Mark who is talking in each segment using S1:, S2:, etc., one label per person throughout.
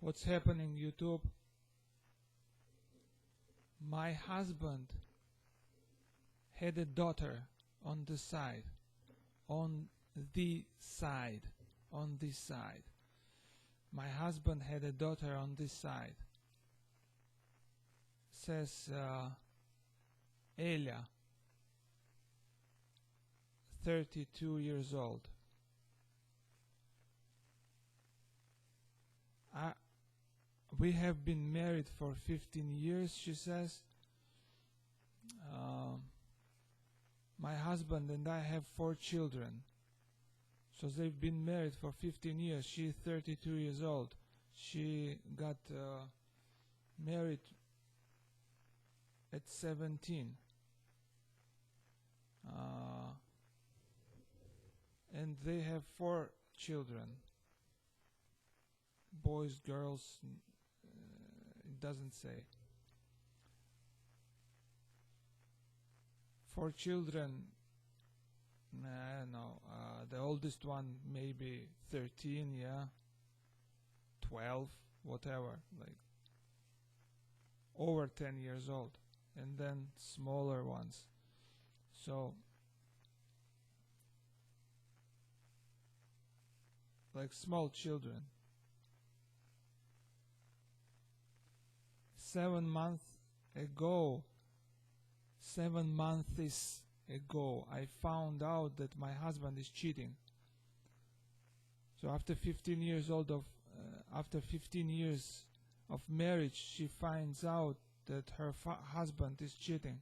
S1: What's happening, YouTube? My husband had a daughter on the side, on the side, on this side. My husband had a daughter on this side. Says Elia, 32 years old. We have been married for 15 years, she says. My husband and I have 4 children. So they've been married for 15 years. She's 32 years old. She got married at 17. And they have 4 children. Boys, girls, it doesn't say. 4 children, I don't know, the oldest one maybe 13, yeah, 12, whatever, like over 10 years old, and then smaller ones. So like small children. 7 months ago, I found out that my husband is cheating. So after 15 years of marriage, she finds out that her husband is cheating,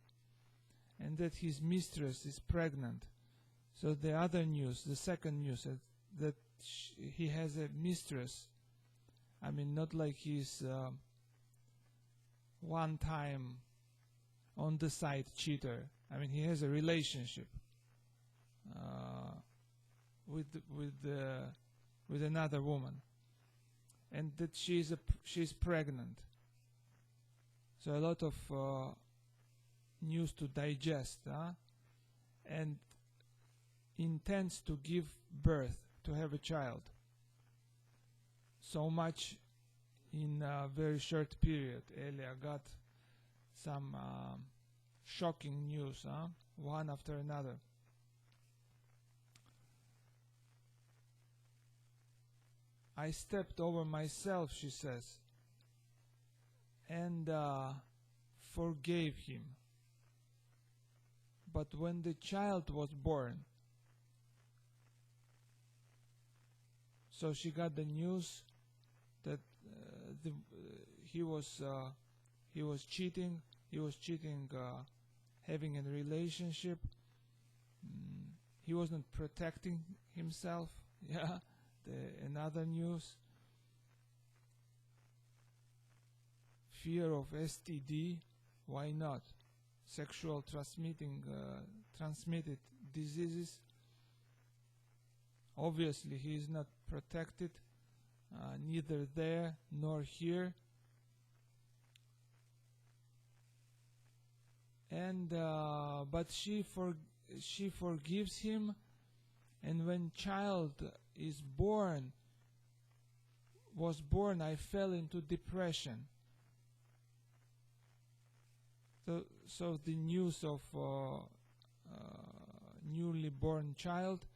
S1: and that his mistress is pregnant. So the other news, the second news, that he has a mistress. I mean, not like he's one time on the side cheater. I mean, he has a relationship with another woman, and that she's pregnant. So a lot of news to digest, and intends to give birth, to have a child. So much in a very short period. Elia got some shocking news, one after another. I stepped over myself, she says, and forgave him. But when the child was born, so she got the news that he was cheating. He was cheating, having a relationship. He wasn't protecting himself. Yeah, another news. Fear of STD. Why not? Sexual transmitted diseases. Obviously, he is not protected, neither there nor here. And but she forgives him, and when child was born, I fell into depression. So the news of newly born child,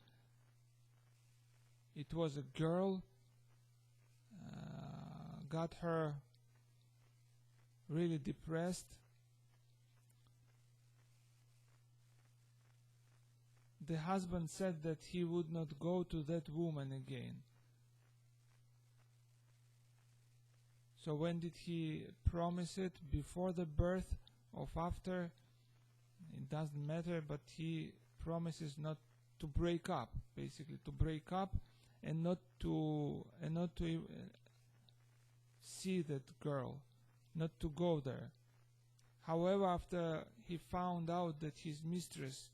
S1: it was a girl, got her really depressed. The husband said that he would not go to that woman again. So when did he promise it? Before the birth or after? It doesn't matter, but he promises not to break up, basically to break up and not to see that girl, not to go there. However, after he found out that his mistress,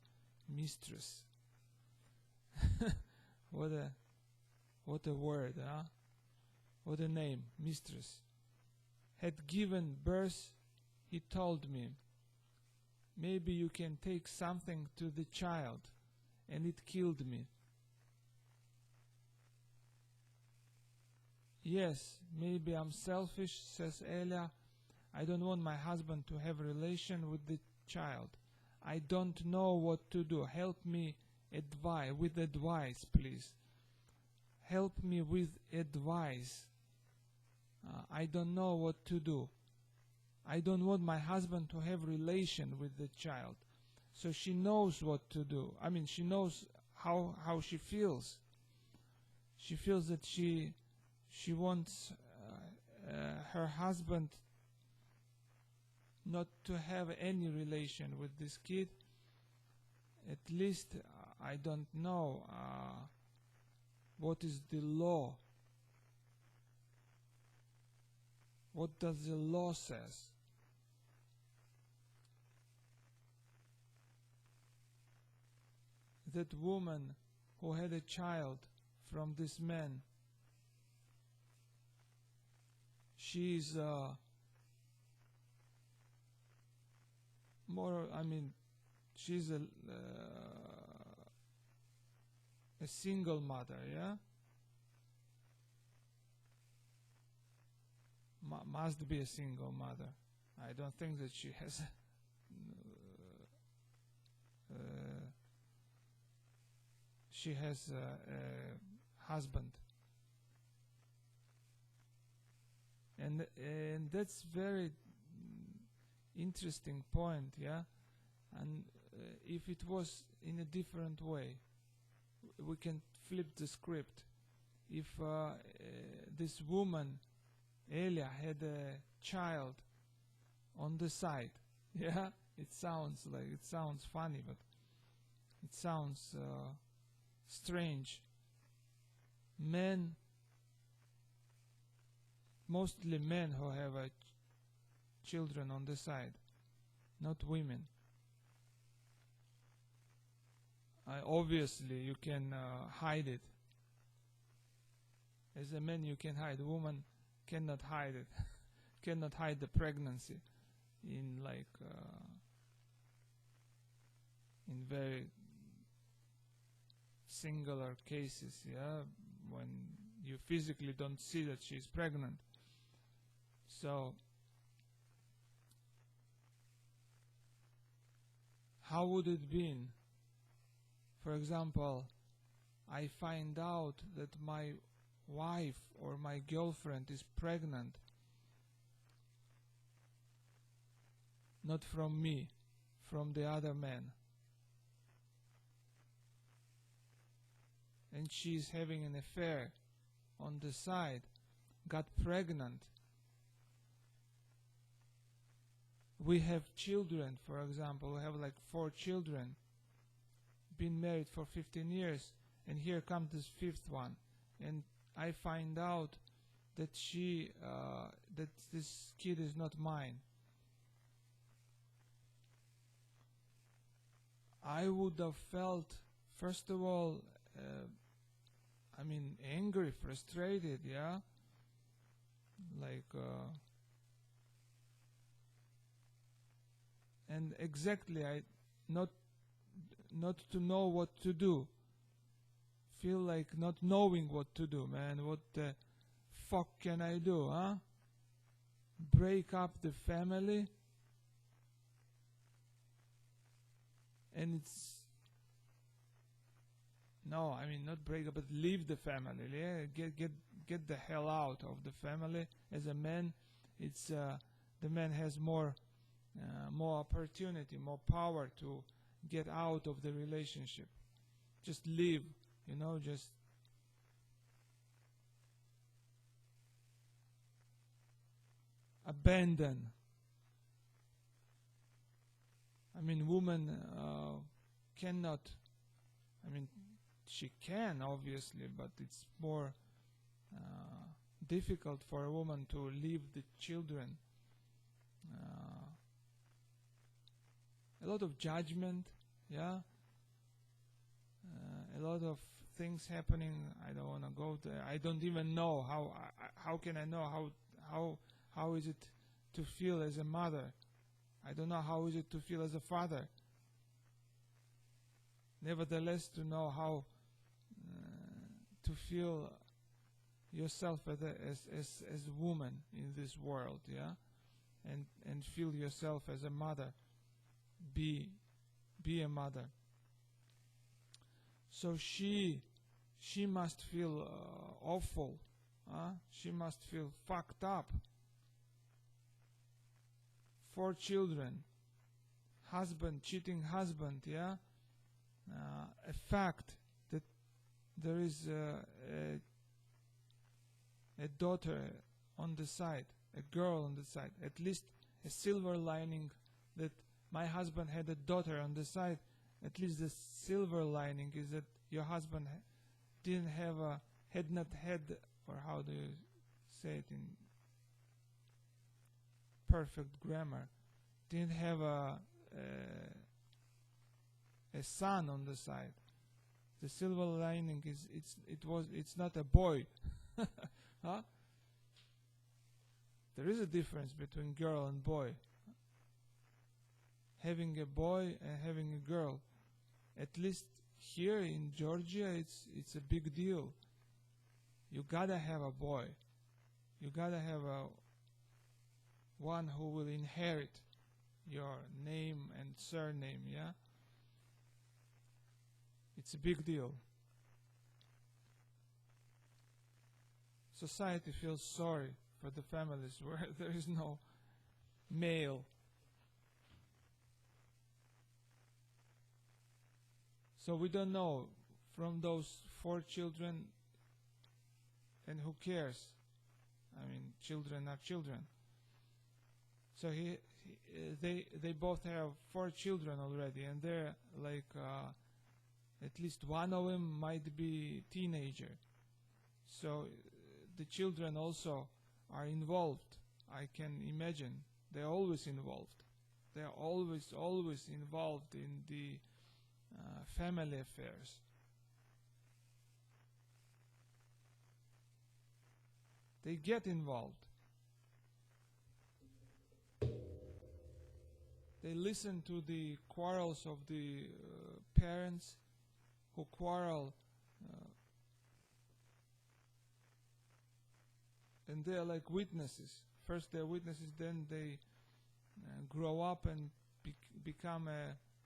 S1: what a word, huh? What a name, mistress, had given birth, he told me, maybe you can take something to the child, and it killed me. Yes, maybe I'm selfish, says Elia. I don't want my husband to have a relation with the child. I don't know what to do. Help me with advice, please. Help me with advice. I don't know what to do. I don't want my husband to have relation with the child. So she knows what to do. I mean, she knows how she feels. She feels that she wants her husband not to have any relation with this kid. At least I don't know what is the law. What does the law says? That woman who had a child from this man, she's she's a single mother, yeah? Must be a single mother. I don't think that she has a husband. And that's very interesting point, yeah? And if it was in a different way, we can flip the script. If this woman, Elia, had a child on the side, yeah? It sounds funny, but it sounds strange. Men, mostly men who have children on the side, not women. Obviously, you can hide it. As a man, you can hide. A woman cannot hide it. Cannot hide the pregnancy in very singular cases, yeah, when you physically don't see that she's pregnant. So how would it been? For example, I find out that my wife or my girlfriend is pregnant, not from me, from the other man. And she's having an affair on the side, got pregnant. We have children, for example, we have like 4 children, been married for 15 years, and here comes this 5th one, and I find out that that this kid is not mine. I would have felt, first of all, angry, frustrated, yeah? And exactly, not to know what to do. Feel like not knowing what to do, man. What the fuck can I do, huh? Break up the family? And it's... No, not break up, but leave the family. Yeah? Get the hell out of the family. As a man, it's the man has more opportunity, more power to get out of the relationship. Just leave, just abandon. Woman cannot. She can, obviously, but it's more difficult for a woman to leave the children. A lot of judgment, yeah. A lot of things happening. I don't want to go there. I don't even know how can I know how is it to feel as a mother. I don't know how is it to feel as a father. Nevertheless, to know how to feel yourself as a woman in this world, yeah, and feel yourself as a mother. Be a mother. So she must feel awful. She must feel fucked up. 4 children, husband, cheating husband, yeah. A fact that there is a daughter on the side, a girl on the side, at least a silver lining that my husband had a daughter on the side. At least the silver lining is that your husband had not had, or how do you say it in perfect grammar, didn't have a son on the side. The silver lining is it's not a boy. Huh? There is a difference between girl and boy. Having a boy and having a girl, at least here in Georgia, it's a big deal. You gotta have a boy. You gotta have one who will inherit your name and surname, yeah? It's a big deal. Society feels sorry for the families where there is no male. So we don't know from those 4 children, and who cares? I mean, children are children. So they both have 4 children already, and they're like at least one of them might be teenager. So the children also are involved. I can imagine they're always involved. They're always involved in the family affairs. They get involved. They listen to the quarrels of the parents who quarrel, and they're like witnesses. First they're witnesses, then they grow up and become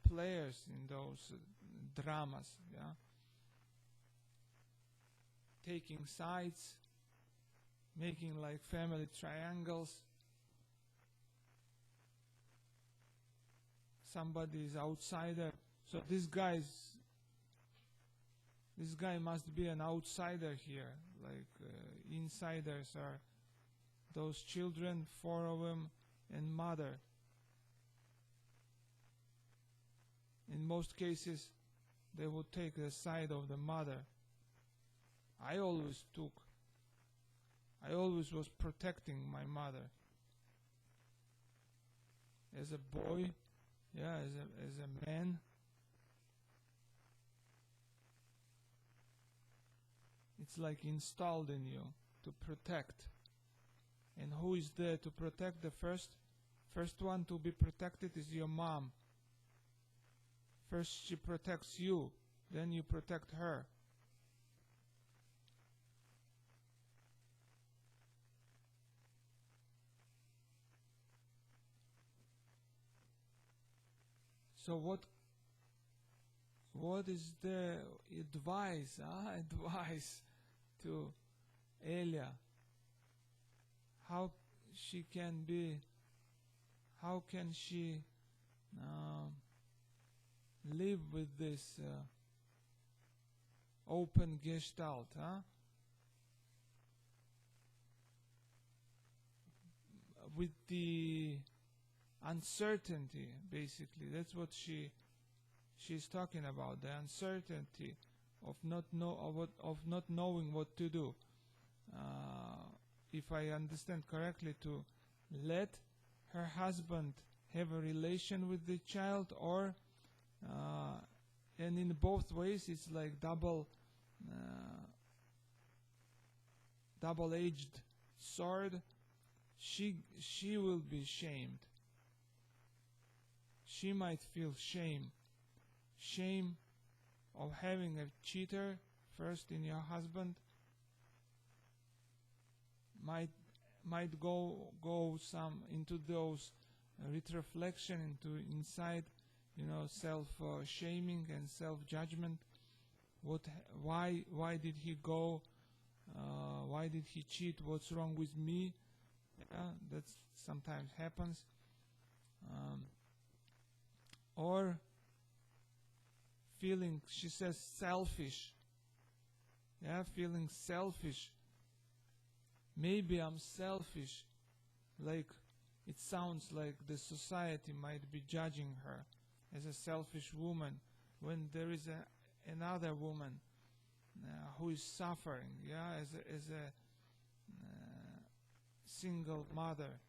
S1: players in those dramas, yeah? Taking sides, making like family triangles. Somebody is outsider. So this guy must be an outsider here. Like insiders are those children, 4 of them, and mother. In most cases, they would take the side of the mother. I always was protecting my mother. As a boy, yeah, as a man, it's like installed in you to protect. And who is there to protect? The first one to be protected is your mom. First she protects you, then you protect her. So what is the advice to Elia? How can she live with this open gestalt, with the uncertainty, basically. That's what she's talking about, the uncertainty of not knowing what to do. If I understand correctly, to let her husband have a relation with the child, or and in both ways it's like double-edged sword. She will be shamed. She might feel shame of having a cheater first in your husband, might go some into those retroflexion into inside, self shaming and self judgment. Why did he go? Why did he cheat? What's wrong with me? That sometimes happens. Or feeling, she says, selfish. Feeling selfish. Maybe I'm selfish. Like, it sounds like the society might be judging her as a selfish woman when there is another woman who is suffering, as a single mother.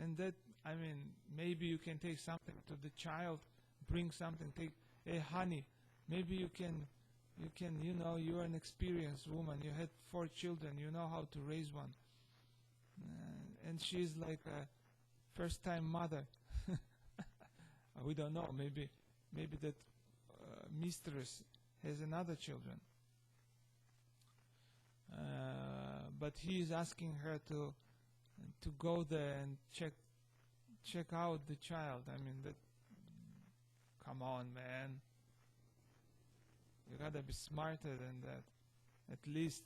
S1: And that, maybe you can take something to the child, bring something, hey honey, maybe you can, you're an experienced woman, you had 4 children, you know how to raise one. And she's like a first-time mother. We don't know, maybe that mistress has another children. But he is asking her to go there and check out the child. Come on, man. You gotta be smarter than that. At least,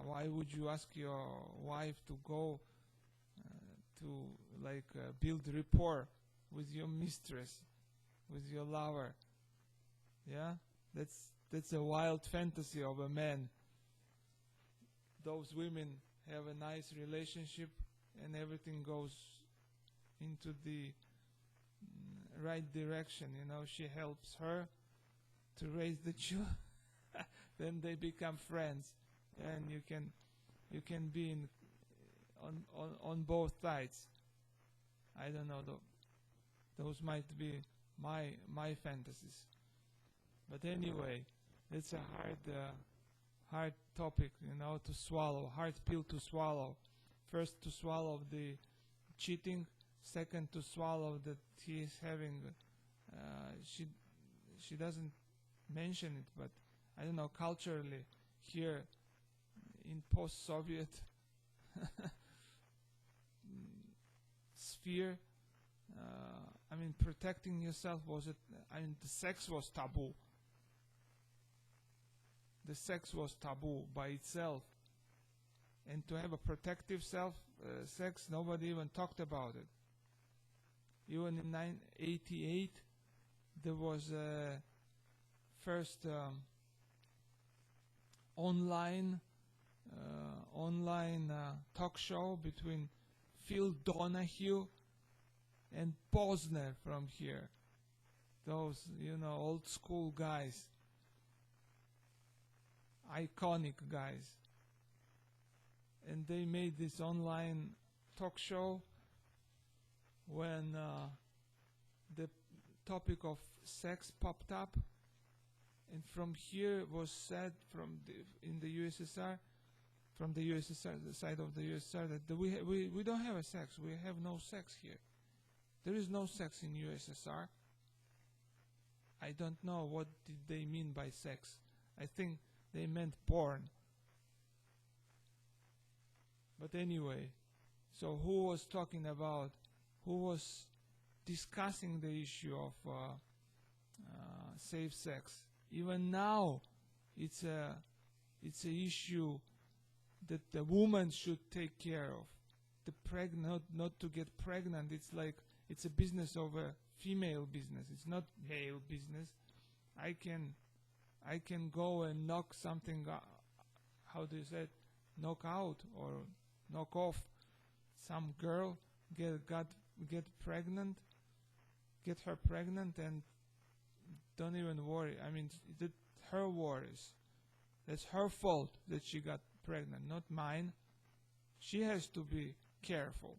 S1: why would you ask your wife to go to build rapport with your mistress, with your lover? That's a wild fantasy of a man. Those women have a nice relationship and everything goes into the right direction. She helps her to raise the children. Then they become friends, and you can be on both sides. I don't know, those might be my fantasies. But anyway, it's a hard topic, to swallow, hard pill to swallow. First, to swallow the cheating. Second, to swallow that he is having. She doesn't mention it, but I don't know, culturally here in post-Soviet sphere, protecting yourself the sex was taboo. The sex was taboo by itself, and to have a protective sex, nobody even talked about it. Even in 1988, there was a first online talk show between Phil Donahue and Posner from here. Those, old school guys. Iconic guys. And they made this online talk show when the topic of sex popped up, and from here was said in the USSR, from the USSR, the side of the USSR, that we don't have a sex. We have no sex here. There is no sex in USSR. I don't know what did they mean by sex. I think they meant porn. But anyway, so who was discussing the issue of safe sex? Even now, it's a issue that the woman should take care of. Not to get pregnant. It's like it's a business of a female business. It's not male business. I can go and knock something. How do you say it? Knock out or knock off some girl. Get pregnant. Get her pregnant and don't even worry. That's her worries. That's her fault that she got pregnant, not mine. She has to be careful.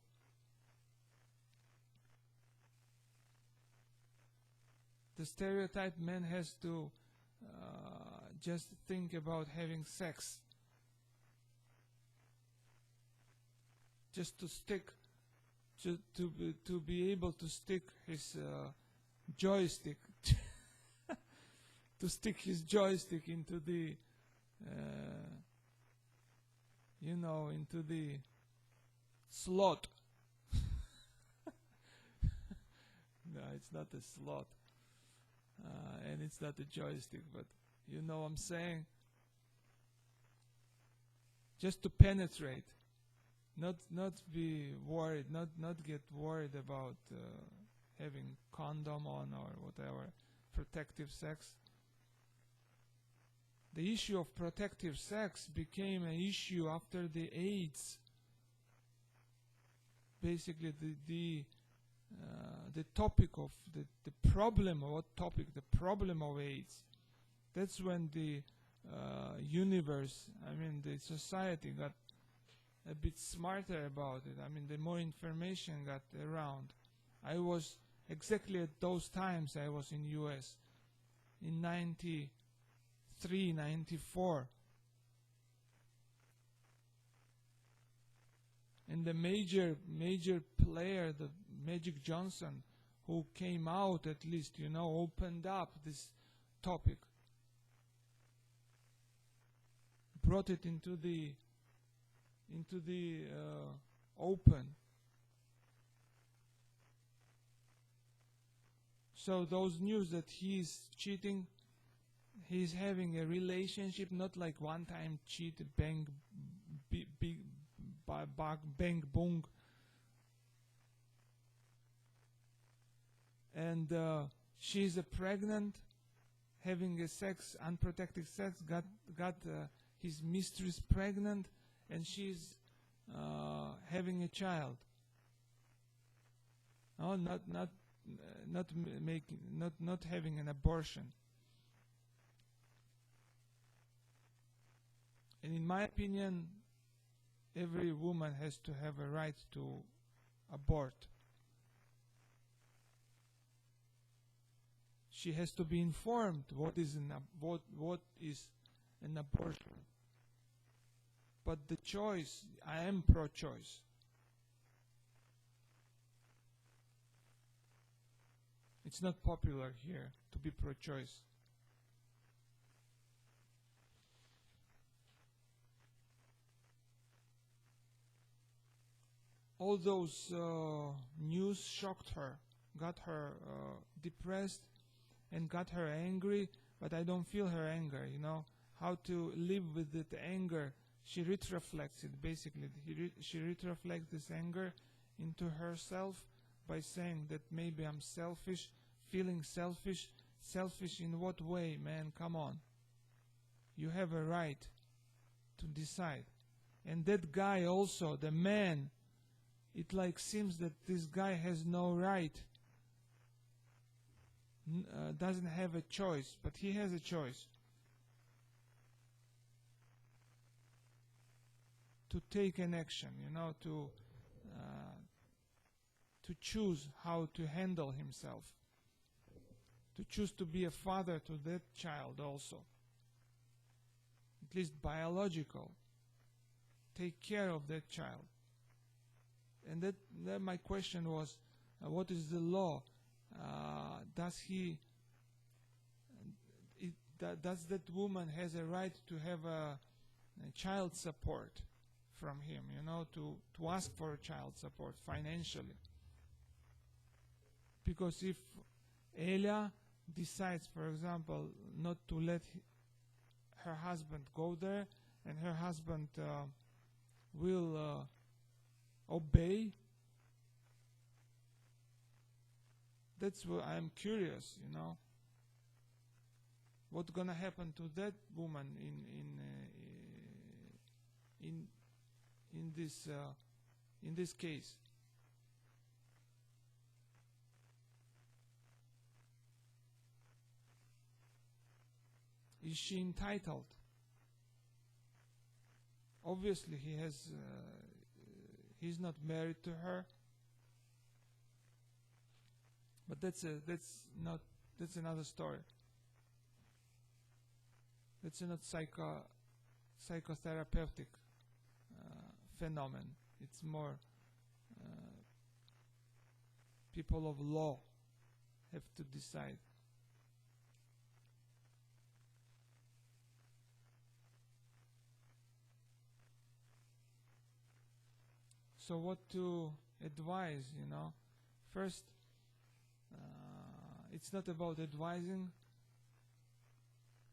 S1: The stereotype man has to just think about having sex. Just to stick, to be able to stick his joystick to stick his joystick into the, into the slot. No, it's not a slot, and it's not a joystick, but you know what I'm saying? Just to penetrate, not be worried, not get worried about having condom on or whatever, protective sex. The issue of protective sex became an issue after the AIDS. Basically, the topic of the problem, or what topic? The problem of AIDS. That's when the universe, the society got a bit smarter about it. The more information got around. I was exactly at those times I was in US in 93, 94. And the major player, the Magic Johnson, who came out at least, opened up this topic, brought it into the open. So those news that he's cheating, he's having a relationship, not like one time cheat, bang, bang, boom. And she's pregnant, having a sex, unprotected sex, got his mistress pregnant, and she's having a child. No, not having an abortion. And in my opinion, every woman has to have a right to abort. She has to be informed what is an abortion. But the choice, I am pro-choice. It's not popular here to be pro-choice. All those news shocked her, got her depressed, and got her angry, but I don't feel her anger, how to live with that anger. She retroflects it, basically. She retroflects this anger into herself by saying that maybe I'm selfish, feeling selfish. Selfish in what way, man? Come on. You have a right to decide. And that guy also, the man, it seems that this guy has no right, doesn't have a choice, but he has a choice to take an action, to choose how to handle himself, to choose to be a father to that child also, at least biological, take care of that child. And that my question was, what is the law? Does that woman has a right to have a child support from him, to ask for child support financially? Because if Elia decides, for example, not to let her husband go there, and her husband will obey, that's what I'm curious, what's gonna happen to that woman in this case. Is she entitled? Obviously, he's not married to her. But that's another story. That's not psychotherapeutic phenomenon. It's more people of law have to decide. So what to advise, First, it's not about advising.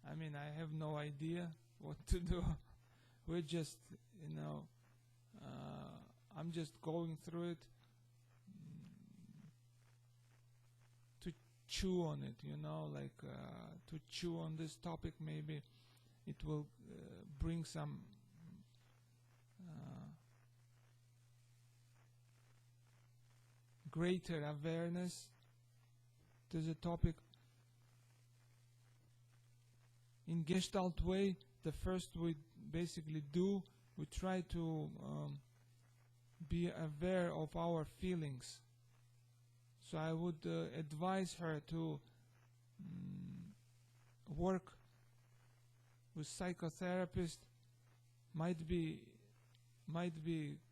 S1: I mean, I have no idea what to do. We're just, I'm just going through it to chew on it, to chew on this topic. Maybe it will bring some greater awareness to the topic. In Gestalt way, the first we basically do, we try to be aware of our feelings. So I would advise her to work with psychotherapist. Might be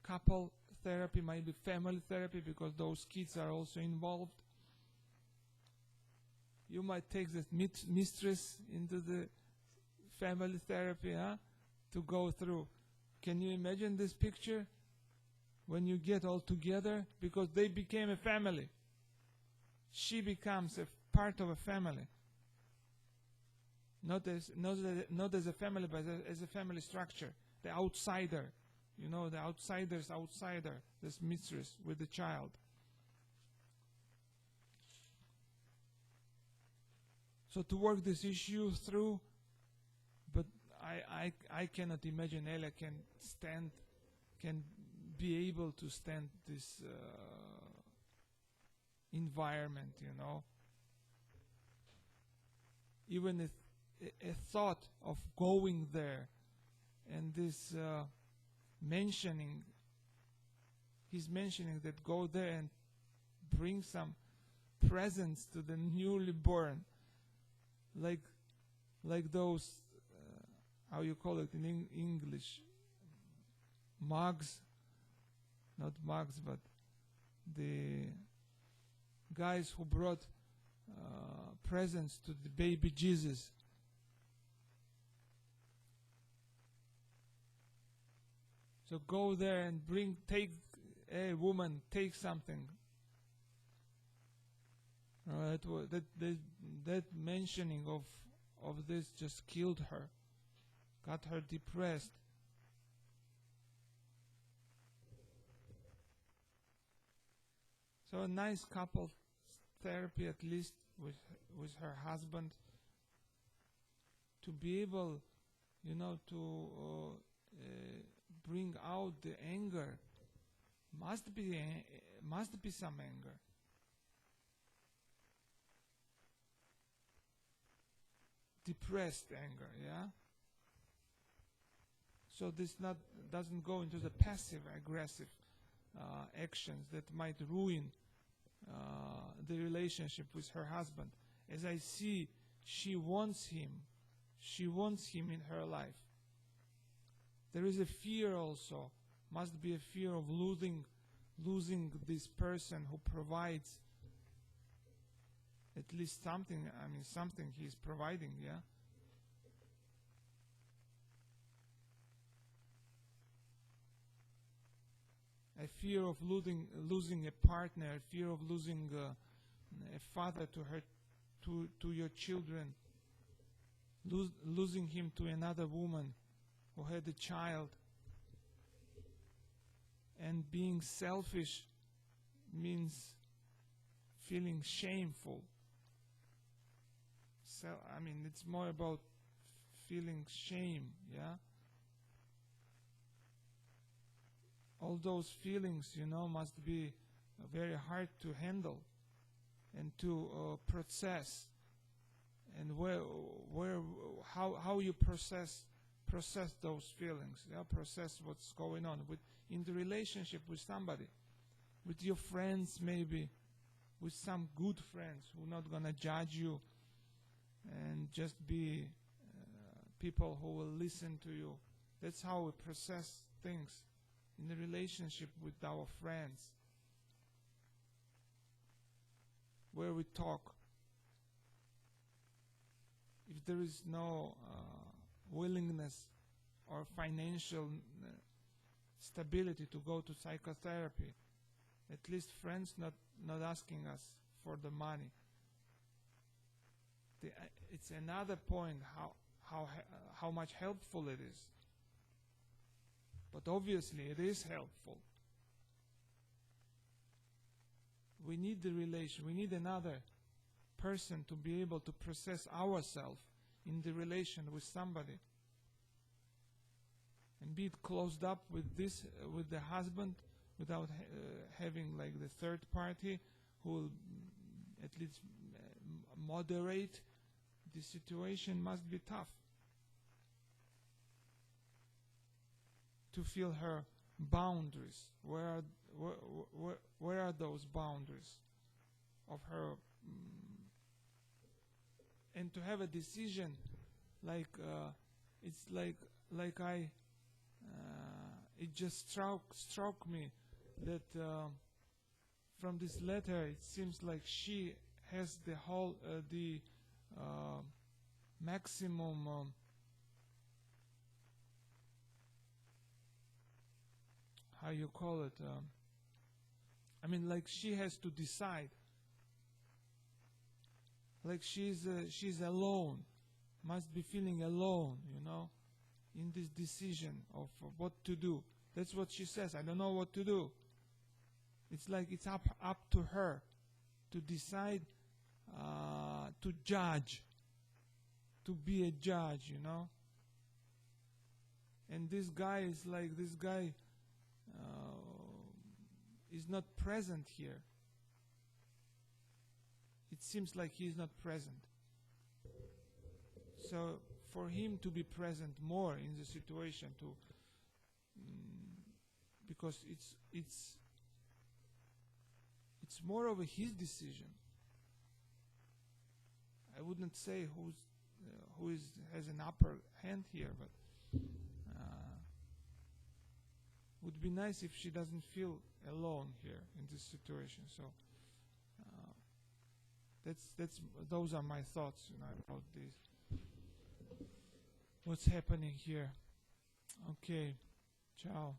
S1: couple therapy, might be family therapy, because those kids are also involved. You might take the mistress into the family therapy, to go through. Can you imagine this picture? When you get all together, because they became a family. She becomes a part of a family. Not as a family, but as a family structure. The outsider. The outsider's outsider. This mistress with the child. So to work this issue through, but I cannot imagine Ella can be able to stand this environment, Even a thought of going there and this he's mentioning that go there and bring some presents to the newly born, like those, how you call it in English, mugs, not mugs, but the guys who brought presents to the baby Jesus. So go there and take something. That mentioning of this just killed her, got her depressed. So a nice couple therapy, at least with her husband, to be able, to bring out the anger. Must be some anger. Depressed anger, yeah. So this doesn't go into the passive aggressive actions that might ruin the relationship with her husband. As I see, she wants him in her life. There is a fear also, must be a fear of losing this person who provides at least something. I mean, something he's providing, yeah. A fear of losing a partner, a fear of losing a father to your children, losing him to another woman who had a child. And being selfish means feeling shameful. So, I mean, it's more about feeling shame, yeah. All those feelings, must be very hard to handle and to process. And how you process those feelings, yeah, process what's going on in the relationship with somebody, with your friends, maybe with some good friends who are not gonna judge you and just be people who will listen to you. That's how we process things in the relationship with our friends, where we talk. If there is no willingness or financial stability to go to psychotherapy. At least friends not asking us for the money. It's another point how much helpful it is. But obviously it is helpful. We need the relation. We need another person to be able to process ourselves in the relation with somebody, and be closed up with with the husband, without having like the third party who will at least moderate the situation. Must be tough to feel her boundaries. Where are those boundaries of her? And to have a decision, like it's like I it just struck me that from this letter it seems like she has the whole the maximum how you call it, I mean, like she has to decide, like she's alone, must be feeling alone, in this decision of what to do. That's what she says. I don't know what to do. It's like it's up to her to decide, to judge, to be a judge, And this guy is not present here. It seems like he is not present. So for him to be present more in the situation, because it's more of his decision. I wouldn't say who has an upper hand here, but would be nice if she doesn't feel alone here in this situation. So those are my thoughts, about this. What's happening here? Okay, ciao.